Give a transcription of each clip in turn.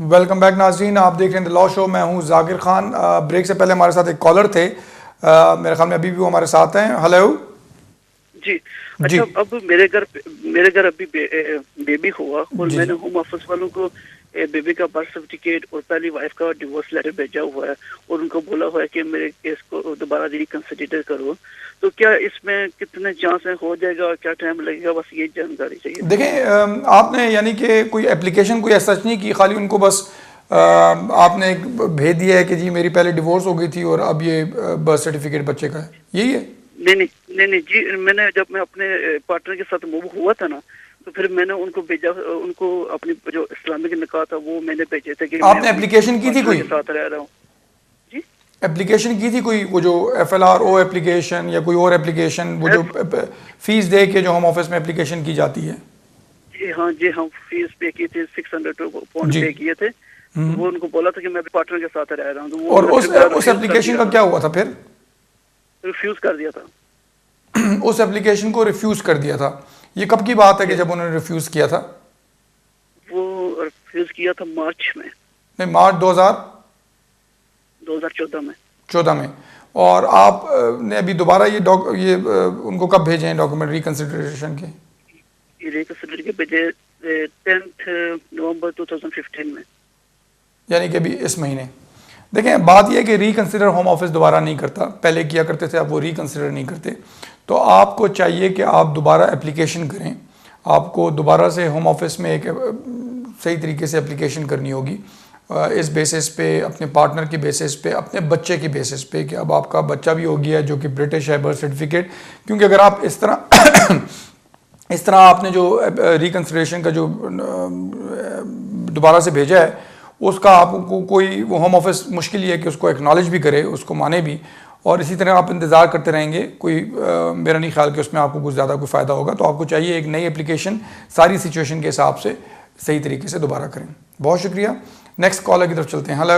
Welcome back नाज़रीन, आप देख रहे हैं द लॉ शो। मैं हूं जाकिर खान। ब्रेक से पहले हमारे साथ एक कॉलर थे, मेरे ख्याल में अभी भी वो हमारे साथ हैं। हेलो जी। जी। अच्छा, अब मेरे घर अभी बेबी हुआ और जी मैंने जी। होम ऑफिस वालों को बेबी का बर्थ सर्टिफिकेट और पहली वाइफ का डिवोर्स लेटर भेजा हुआ है और उनको बोला हुआ है कि मेरे केस को दोबारा रिकंसिडर करो। तो क्या इसमें कितने चांस है, हो जाएगा और क्या टाइम लगेगा, बस ये जानकारी चाहिए थी। देखें, आपने यानी कि कोई एप्लीकेशन कोई ऐसा नहीं की, खाली उनको बस आपने एक भेज दिया है कि जी मेरी पहले डिवोर्स हो गई थी और अब ये बर्थ सर्टिफिकेट बच्चे का है, यही है? नहीं जी, मैंने जब मैं अपने पार्टनर के साथ मूव हुआ था ना, तो फिर मैंने उनको भेजा, उनको अपनी जो इस्लामिक निकाह था वो मैंने भेजे थे कि मैं आपने अपनी एप्लीकेशन की थी पार्टनर कोई? के साथ रह रहा हूँ। जी। एप्लीकेशन की थी कोई, वो जो FLRO एप्लीकेशन या कोई और एप्लीकेशन, वो जो फीस दे के जो होम ऑफिस में एप्लीकेशन की जाती है? जी हाँ, फीस पे की थी, 600 पाउंड जी। पे किए थे। तो वो उनको बोला था कि मैं पार्टनर के साथ रह रहा हूँ, तो वो और उन्होंने फिर मेरा उस रिफ्यूज कर एप्लीकेशन दिया का था। क्या हुआ था फिर? रिफ्यूज कर दिया था। उस एप्लीकेशन को रिफ्यूज कर दिया था? ये कब की बात है कि जी, जब उन्होंने रिफ्यूज किया था? वो रिफ्यूज किया था मार्च में, नहीं, मार्च 2014 में। 2014 में। और आप ने अभी दोबारा ये उनको कब भेजे हैं डॉक्यूमेंट रिकंसिडरेशन के? ये रिकंसिडर के भेजे 10 नवंबर 2015 में। यानी कि अभी इस महीने। देखें, बात यह है कि रिकंसिडर होम ऑफिस दोबारा नहीं करता, पहले किया करते थे, अब वो रिकंसिडर नहीं करते। तो आपको चाहिए कि आप दोबारा एप्लीकेशन करें। आपको दोबारा से होम ऑफिस में एक सही तरीके से एप्लीकेशन करनी होगी, इस बेसिस पे, अपने पार्टनर की बेसिस पे, अपने बच्चे की बेसिस पे कि अब आपका बच्चा भी हो गया है जो कि ब्रिटिश है, बर्थ सर्टिफिकेट। क्योंकि अगर आप इस तरह आपने जो रिकंसिडरेशन का जो दोबारा से भेजा है, उसका आपको कोई, वो होम ऑफिस मुश्किल ही है कि उसको एक्नॉलेज भी करे, उसको माने भी। और इसी तरह आप इंतज़ार करते रहेंगे, कोई मेरा नहीं ख्याल कि उसमें आपको कुछ ज़्यादा कोई फ़ायदा होगा। तो आपको चाहिए एक नई एप्लीकेशन, सारी सिचुएशन के हिसाब से सही तरीके से दोबारा करें। बहुत शुक्रिया। नेक्स्ट कॉलर की तरफ चलते हैं। हेलो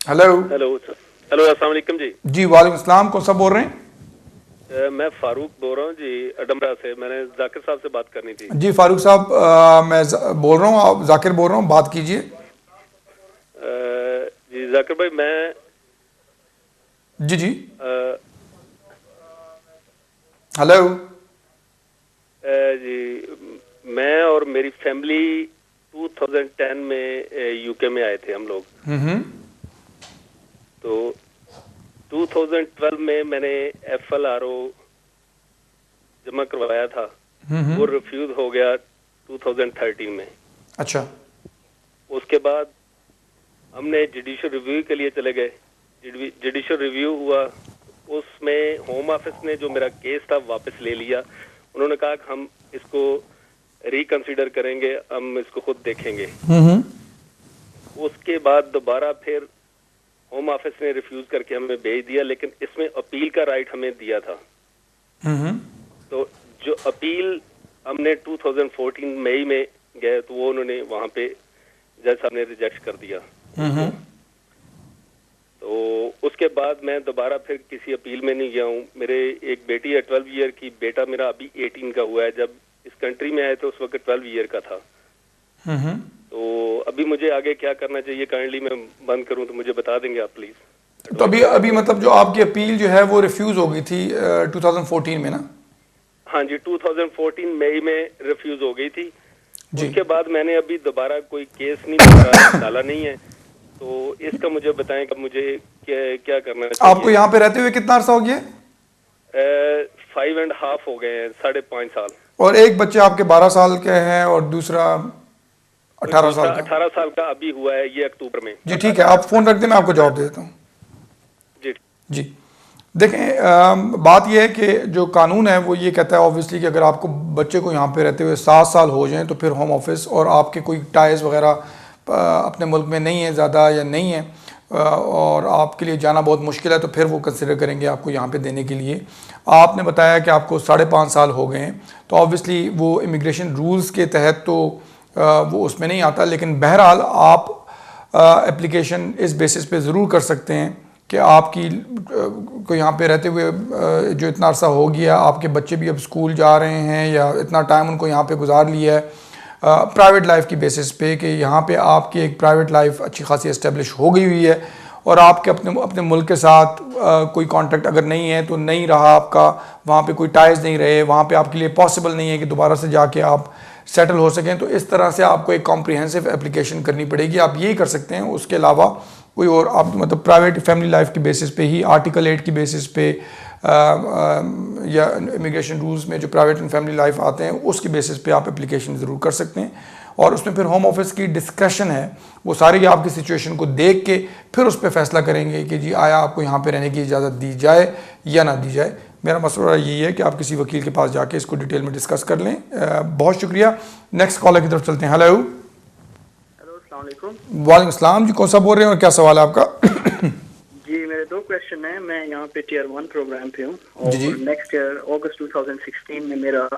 हेलो हेलो हेलो, अस्सलाम वालेकुम जी। जी वालेकुम सलाम। कौन सा बोल रहे हैं? मैं फारूक बोल रहा हूँ जी, अडमरा से। मैंने जाकिर साहब से बात करनी थी। जी फारूक साहब, मैं बोल रहा हूँ, आप जाकिर बोल रहा हूँ, बात कीजिए। जी जाकिर भाई, मैं जी जी। हेलो जी, मैं और मेरी फैमिली 2010 में यूके में आए थे हम लोग। तो 2012 में मैंने FLRO जमा करवाया था, वो रिफ्यूज हो गया 2013 में। अच्छा। उसके बाद हमने जुडिशियल रिव्यू के लिए चले गए। जुडिशियल रिव्यू हुआ, उसमें होम ऑफिस ने जो मेरा केस था वापस ले लिया। उन्होंने कहा कि हम इसको रिकंसिडर करेंगे, हम इसको खुद देखेंगे। उसके बाद दोबारा फिर होम ऑफिस ने रिफ्यूज करके हमें भेज दिया, लेकिन इसमें अपील का राइट हमें दिया था। तो जो अपील हमने 2014 मई में गए, तो वो उन्होंने वहां पे जज साहब ने रिजेक्ट कर दिया। तो उसके बाद मैं दोबारा फिर किसी अपील में नहीं गया हूँ। मेरे एक बेटी है 12 ईयर की, बेटा मेरा अभी 18 का हुआ है। जब इस कंट्री में आए थे उस वक्त 12 ईयर का था। तो अभी मुझे आगे क्या करना चाहिए, काइंडली मैं बंद करूं तो मुझे बता देंगे आप प्लीज। तो अभी मतलब जो आपकी अपील जो है वो रिफ्यूज हो गई थी 2014 में ना? हाँ जी, 2014 मई में रिफ्यूज हो गई थी। उसके बाद मैंने अभी दोबारा कोई केस नहीं डाला नहीं है। तो इसका मुझे बताएं कि मुझे क्या करना चाहिए। आपको यहाँ पे रहते हुए कितना अर्सा हो गया? 5.5 हो गए हैं, 5.5 साल। और एक बच्चे आपके 12 साल के हैं और दूसरा 18 साल का? 18 साल का अभी हुआ है ये अक्टूबर में। जी ठीक है, आप फोन रख दें, मैं आपको जवाब दे देता हूँ। जी जी। देखें, बात यह है कि जो कानून है वो ये कहता है ऑब्वियसली कि अगर आपको बच्चे को यहाँ पे रहते हुए 7 साल हो जाएं तो फिर होम ऑफिस, और आपके कोई टाइज वगैरह अपने मुल्क में नहीं है ज़्यादा या नहीं है, और आपके लिए जाना बहुत मुश्किल है, तो फिर वो कंसिडर करेंगे आपको यहाँ पे देने के लिए। आपने बताया कि आपको 5.5 साल हो गए हैं, तो ऑब्वियसली वो इमिग्रेशन रूल्स के तहत तो वो उसमें नहीं आता। लेकिन बहरहाल आप एप्लीकेशन इस बेसिस पे ज़रूर कर सकते हैं कि आपकी को यहाँ पे रहते हुए जो इतना अरसा हो गया, आपके बच्चे भी अब स्कूल जा रहे हैं या इतना टाइम उनको यहाँ पे गुजार लिया है, प्राइवेट लाइफ की बेसिस पे कि यहाँ पे आपकी एक प्राइवेट लाइफ अच्छी खासी इस्टेब्लिश हो गई हुई है और आपके अपने मुल्क के साथ कोई कांटेक्ट अगर नहीं है तो नहीं रहा आपका, वहाँ पे कोई टाइज नहीं रहे, वहाँ पे आपके लिए पॉसिबल नहीं है कि दोबारा से जाके आप सेटल हो सकें, तो इस तरह से आपको एक कॉम्प्रिहेंसिव एप्लीकेशन करनी पड़ेगी। आप यही कर सकते हैं, उसके अलावा कोई और आप मतलब प्राइवेट फैमिली लाइफ की बेसिस पे ही, आर्टिकल 8 की बेसिस पे या इमिग्रेशन रूल्स में जो प्राइवेट एंड फैमिली लाइफ आते हैं उसकी बेसिस पे आप एप्लीकेशन ज़रूर कर सकते हैं। और उसमें फिर होम ऑफिस की डिस्कशन है, वो सारी आपकी सिचुएशन को देख के फिर उस पर फैसला करेंगे कि जी आया आपको यहाँ पे रहने की इजाज़त दी जाए या ना दी जाए। मेरा मसला यही है कि आप किसी वकील के पास जाके इसको डिटेल में डिस्कस कर लें। बहुत शुक्रिया। नेक्स्ट कॉलर की तरफ चलते हैं। हेलो। अस्सलाम वालेकुम। वालेकुम सलाम जी, कौन सा बोल रहे हैं और क्या सवाल है आपका? जी मेरे दो क्वेश्चन हैं। मैं यहाँ पे टियर 1 प्रोग्राम पे हूँ जी। और नेक्स्ट ईयर अगस्त 2016 में मेरा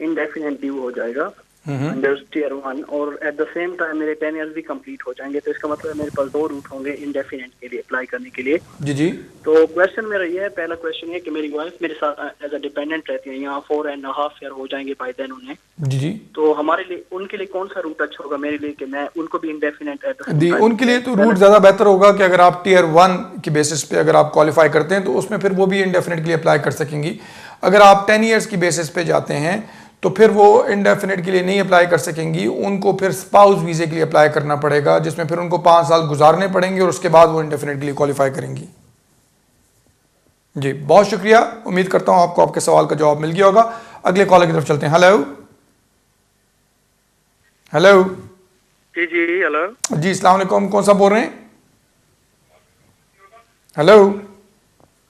इंडेफिनेट लीव हो जाएगा अंडर टियर 1 और एट द सेम टाइम मेरे 10 ईयर्स भी कंप्लीट हो जाएंगे। तो इसका मतलब है मेरे पास दो रूट होंगे इंडेफिनेट के लिए अप्लाई करने के लिए। जी जी। तो क्वेश्चन मेरा ये है, पहला क्वेश्चन है कि मेरी वाइफ मेरे साथ एज अ डिपेंडेंट रहती है, यहाँ 4.5 ईयर हो जाएंगे बाय देन उन्हें। जी जी। तो हमारे लिए उनके लिए कौन सा रूट अच्छा होगा मेरे लिए कि मैं उनको भी इंडेफिनेट दी उनके लिए तो रूट ज़्यादा बेहतर होगा कि अगर आप टियर 1 की बेसिस पे अगर आप क्वालिफाई करते हैं तो उसमें फिर वो भी इंडेफिनेट के लिए अप्लाई कर सकेंगी। अगर आप 10 ईयर्स की बेसिस पे जाते हैं तो फिर वो इंडेफिनेट के लिए नहीं अप्लाई कर सकेंगी, उनको फिर स्पाउस वीज़े के लिए अप्लाई करना पड़ेगा जिसमें फिर उनको 5 साल गुजारने पड़ेंगे और उसके बाद वो इंडेफिनेट के लिए क्वालिफाई करेंगी। जी बहुत शुक्रिया, उम्मीद करता हूँ आपको आपके सवाल का जवाब मिल गया होगा। अगले कॉलर की तरफ चलते हैं। हेलो। हेलो। जी जी। हेलो जी अस्सलाम वालेकुम, कौन सा बोल रहे हैं? हेलो।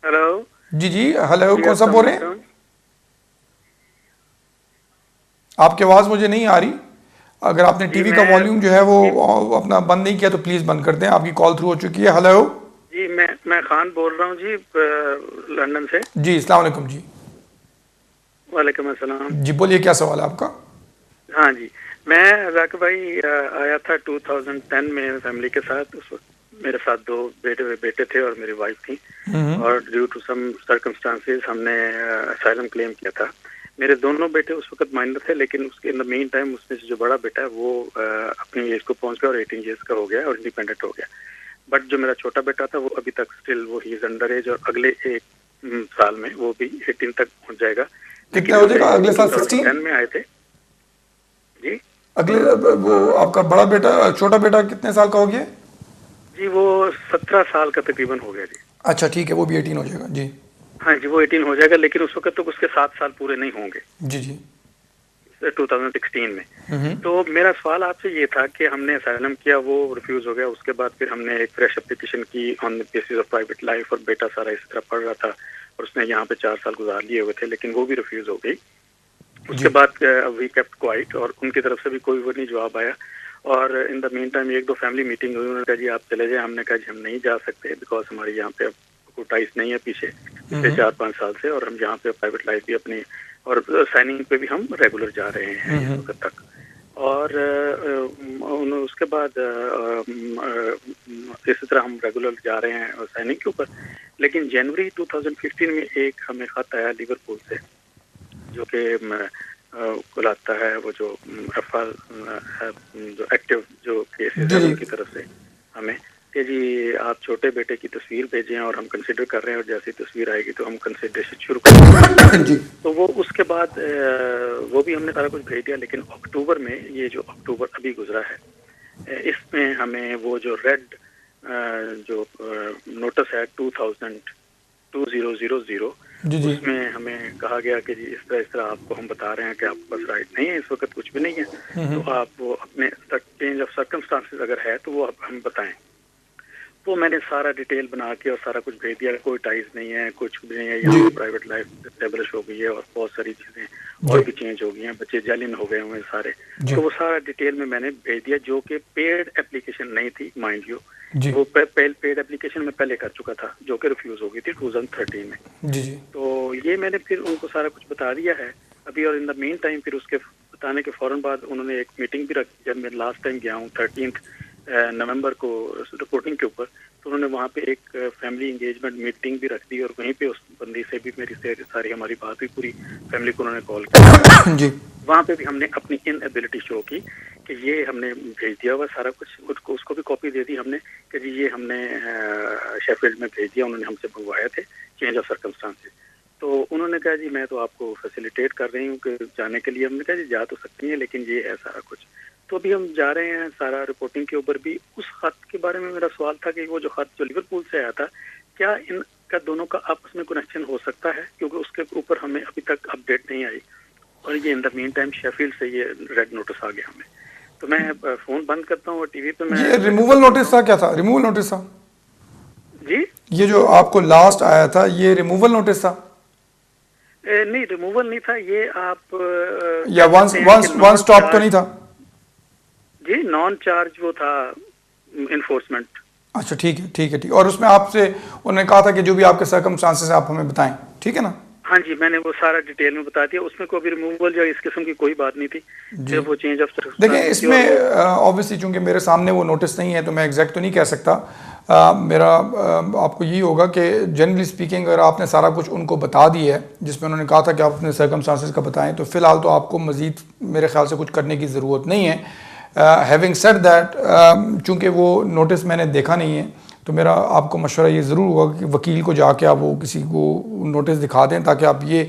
हेलो। जी जी हेलो, कौन सा बोल रहे हैं? आपकी आवाज़ मुझे नहीं आ रही। अगर आपने टीवी का वॉल्यूम जो है वो अपना बंद नहीं किया तो प्लीज़ बंद कर दें, आपकी कॉल थ्रू हो चुकी है। हेलो जी, मैं खान बोल रहा हूँ जी लंदन से। जी अस्सलाम वालेकुम। जी वालेकुम अस्सलाम। जी बोलिए, क्या सवाल है आपका? हाँ जी, मैं रक भाई आया था 2010 में फैमिली के साथ। उस वक्त मेरे साथ दो बेटे थे और मेरी वाइफ थी और ड्यू टू सम सर्कमस्टांसेस हमने असाइलम क्लेम किया था। मेरे दोनों बेटे उस वक्त माइनर थे, लेकिन उसके इन द मेन टाइम उसमें से जो बड़ा बेटा है वो अपनी एज को पहुंच गया और 18 इयर्स का हो गया और इंडिपेंडेंट हो गया। बट जो मेरा छोटा बेटा था वो अभी तक स्टिल वो ही इज अंडर एज और अगले एक साल में वो भी 18 तक पहुंच जाएगा। कितना हो जाएगा अगले साल? 16 में आए थे जी। अगले वो आपका बड़ा बेटा, छोटा बेटा कितने साल का हो गया? जी वो 17 साल का तकरीबन हो गया जी। अच्छा ठीक है, वो भी 18 हो जाएगा। जी हाँ जी, वो 18 हो जाएगा, लेकिन उस वक्त तो उसके 7 साल पूरे नहीं होंगे। जी जी 2016 में। तो मेरा सवाल आपसे ये था कि हमने असाइलम किया, वो रिफ्यूज हो गया। उसके बाद फिर हमने एक फ्रेश एप्लीकेशन की on the basis of private life और बेटा सारा इस तरह पढ़ रहा था और उसने यहाँ पे 4 साल गुजार लिए हुए थे, लेकिन वो भी रिफ्यूज हो गई। उसके बाद वी केप्ट क्वाइट और उनकी तरफ से भी कोई वो नहीं जवाब आया। और इन द मीन टाइम एक दो फैमिली मीटिंग हुई, उन्होंने कहा जी आप चले जाए। हमने कहा जी हम नहीं जा सकते बिकॉज हमारे यहाँ पे कोई टाइस नहीं है पीछे पिछले 4-5 साल से, और हम यहाँ पे प्राइवेट लाइफ भी अपनी और साइनिंग पे भी हम रेगुलर जा रहे हैं इस वक्त तक। और उसके बाद इसी तरह हम रेगुलर जा रहे हैं साइनिंग के ऊपर। लेकिन जनवरी 2015 में एक हमें खत आया लिवरपूल से जो कि बुलाता है वो जो अफाल जो एक्टिव जो केसेस है उनकी तरफ से हमें कि जी आप छोटे बेटे की तस्वीर भेजें और हम कंसिडर कर रहे हैं और जैसी तस्वीर आएगी तो हम कंसिडरेशन शुरू करेंगे। तो वो उसके बाद वो भी हमने सारा कुछ भेज दिया। लेकिन अक्टूबर में, ये जो अक्टूबर अभी गुजरा है, इसमें हमें वो जो रेड जो नोटिस है 2000 उसमें हमें कहा गया कि जी इस तरह आपको हम बता रहे हैं कि आपके पास राइट नहीं है, इस वक्त कुछ भी नहीं है, तो आप वो अपने चेंज ऑफ सर्कमस्टांसेस अगर है तो वो आप हम बताएं। वो मैंने सारा डिटेल बना के और सारा कुछ भेज दिया। कोई टाइज नहीं है, कुछ भी नहीं है, यहाँ प्राइवेट लाइफ एस्टेब्लिश हो गई है और बहुत सारी चीजें और भी चेंज हो गई हैं, बच्चे जालिन हो गए हुए सारे। तो वो सारा डिटेल में मैंने भेज दिया, जो कि पेड एप्लीकेशन नहीं थी माइंड यू। वो पेड एप्लीकेशन में पहले कर चुका था जो कि रिफ्यूज हो गई थी 2013 में। तो ये मैंने फिर उनको सारा कुछ बता दिया है अभी। और इन द मेन टाइम फिर उसके बताने के फौरन बाद उन्होंने एक मीटिंग भी रखी। जब मैं लास्ट टाइम गया हूँ 13 नवंबर को रिपोर्टिंग के ऊपर, तो उन्होंने वहाँ पे एक फैमिली एंगेजमेंट मीटिंग भी रख दी और वहीं पे उस बंदी से भी मेरी सारी हमारी बात हुई, पूरी फैमिली को उन्होंने कॉल किया जी वहाँ पे भी हमने अपनी इनएबिलिटी शो की कि ये हमने भेज दिया हुआ सारा कुछ, उसको भी कॉपी दे दी हमने कि जी ये हमने शेफील्ड में भेज दिया, उन्होंने हमसे मंगवाए थे चेंज ऑफ सर्कमस्टांसेस। तो उन्होंने कहा जी मैं तो आपको फैसिलिटेट कर रही हूँ कि जाने के लिए। हमने कहा जी जा तो सकती हैं लेकिन ये है सारा कुछ। तो अभी हम जा रहे हैं सारा रिपोर्टिंग के ऊपर भी। उस खत के बारे में मेरा सवाल था कि वो जो खत जो लिवरपूल से आया था, क्या इनका दोनों का आपस में कनेक्शन हो सकता है? क्योंकि उसके ऊपर हमें अभी तक अपडेट नहीं आई और ये in the mean time Sheffield से ये रेड नोटिस आ गया हमें। तो मैं फोन बंद करता हूँ और टीवी पे मैं ये रिमूवल नोटिस था, क्या था रिमूवल नोटिस था जी? ये जो आपको लास्ट आया था ये रिमूवल नोटिस था नहीं रिमूवल नहीं था ये। आप या वन स्टॉप तो नहीं था? जी नॉन चार्ज वो था इन्फोर्समेंट। अच्छा ठीक है ठीक है ठीक। और उसमें आपसे उन्होंने कहा था कि जो भी आपके सर्कमस्टांसेस आप हमें बताएं, ठीक है ना? हाँ जी मैंने वो सारा डिटेल में बता दिया। उसमें कोई रिमूवल या इस किस्म की कोई बात नहीं थी, सिर्फ वो चेंज ऑफ। देखिए इसमें ऑब्वियसली चूंकि मेरे सामने वो नोटिस नहीं है तो मैं एग्जैक्ट तो नहीं कह सकता। मेरा आपको यही होगा कि जनरली स्पीकिंग अगर आपने सारा कुछ उनको बता दिया है जिसमें उन्होंने कहा था कि आप अपने सर्कमस्टांसेस का बताएं, तो फिलहाल तो आपको मज़ीद मेरे ख्याल से कुछ करने की ज़रूरत नहीं है। हैविंग सेड दैट, चूँकि वो नोटिस मैंने देखा नहीं है तो मेरा आपको मशवरा ये ज़रूर होगा कि वकील को जाके आप वो किसी को नोटिस दिखा दें ताकि आप ये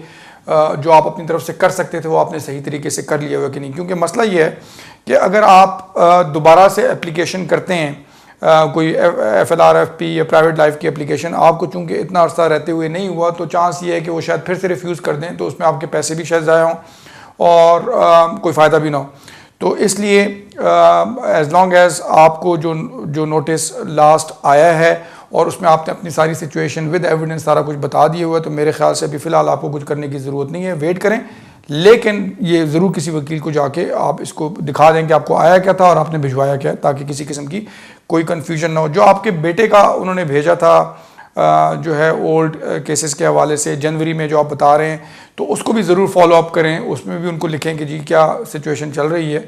जो आप अपनी तरफ से कर सकते थे वो आपने सही तरीके से कर लिया हुआ कि नहीं। क्योंकि मसला ये है कि अगर आप दोबारा से एप्लीकेशन करते हैं कोई FLRFP या प्राइवेट लाइफ की एप्लीकेशन, आपको चूँकि इतना अर्सा रहते हुए नहीं हुआ तो चांस ये है कि वो शायद फिर से रिफ्यूज़ कर दें, तो उसमें आपके पैसे भी शायद ज़ाया हों और कोई फ़ायदा भी ना हो। तो इसलिए एज़ लॉन्ग एज़ आपको जो नोटिस लास्ट आया है और उसमें आपने अपनी सारी सिचुएशन विद एविडेंस सारा कुछ बता दिए हुआ है, तो मेरे ख्याल से अभी फ़िलहाल आपको कुछ करने की ज़रूरत नहीं है, वेट करें। लेकिन ये ज़रूर किसी वकील को जाके आप इसको दिखा दें कि आपको आया क्या था और आपने भिजवाया क्या है, ताकि किसी किस्म की कोई कन्फ्यूजन ना हो। जो आपके बेटे का उन्होंने भेजा था जो है ओल्ड केसेस के हवाले से जनवरी में जो आप बता रहे हैं, तो उसको भी ज़रूर फॉलो अप करें। उसमें भी उनको लिखें कि जी क्या सिचुएशन चल रही है।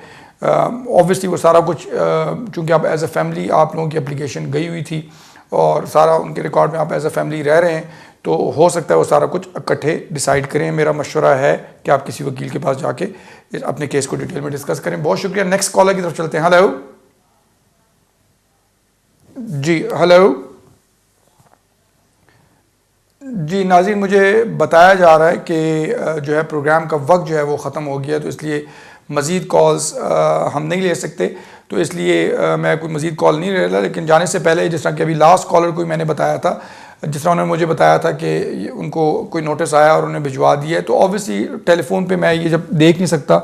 ऑब्वियसली वो सारा कुछ चूँकि आप एज ए फैमिली आप लोगों की एप्लीकेशन गई हुई थी और सारा उनके रिकॉर्ड में आप एज ए फैमिली रह रहे हैं, तो हो सकता है वो सारा कुछ इकट्ठे डिसाइड करें। मेरा मशवरा है कि आप किसी वकील के पास जाके अपने केस को डिटेल में डिस्कस करें। बहुत शुक्रिया। नेक्स्ट कॉलर की तरफ चलते हैं। हेलो जी, हेलो जी नाज़रीन, मुझे बताया जा रहा है कि जो है प्रोग्राम का वक्त जो है वो ख़त्म हो गया, तो इसलिए मज़ीद कॉल्स हम नहीं ले सकते, तो इसलिए मैं कोई मज़ीद कॉल नहीं ले रहा। लेकिन जाने से पहले जिस तरह कि अभी लास्ट कॉलर को मैंने बताया था, जिस तरह उन्होंने मुझे बताया था कि उनको कोई नोटिस आया और उन्हें भिजवा दिया है, तो ऑब्वियसली टेलीफोन पे मैं ये जब देख नहीं सकता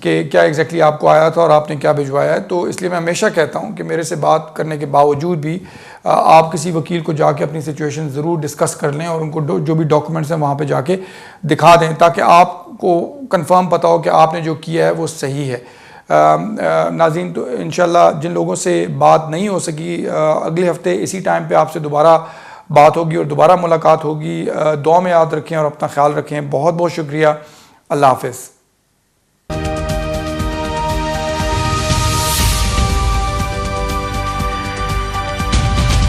कि क्या एग्जैक्टली आपको आया था और आपने क्या भिजवाया है, तो इसलिए मैं हमेशा कहता हूँ कि मेरे से बात करने के बावजूद भी आप किसी वकील को जाके अपनी सिचुएशन ज़रूर डिस्कस कर लें और उनको जो भी डॉक्यूमेंट्स हैं वहाँ पे जाके दिखा दें, ताकि आपको कंफर्म पता हो कि आपने जो किया है वो सही है। नाज़रीन, तो इंशाल्लाह जिन लोगों से बात नहीं हो सकी, अगले हफ्ते इसी टाइम पे आपसे दोबारा बात होगी और दोबारा मुलाकात होगी। दुआ में याद रखें और अपना ख्याल रखें। बहुत बहुत शुक्रिया। अल्लाह हाफ़िज़।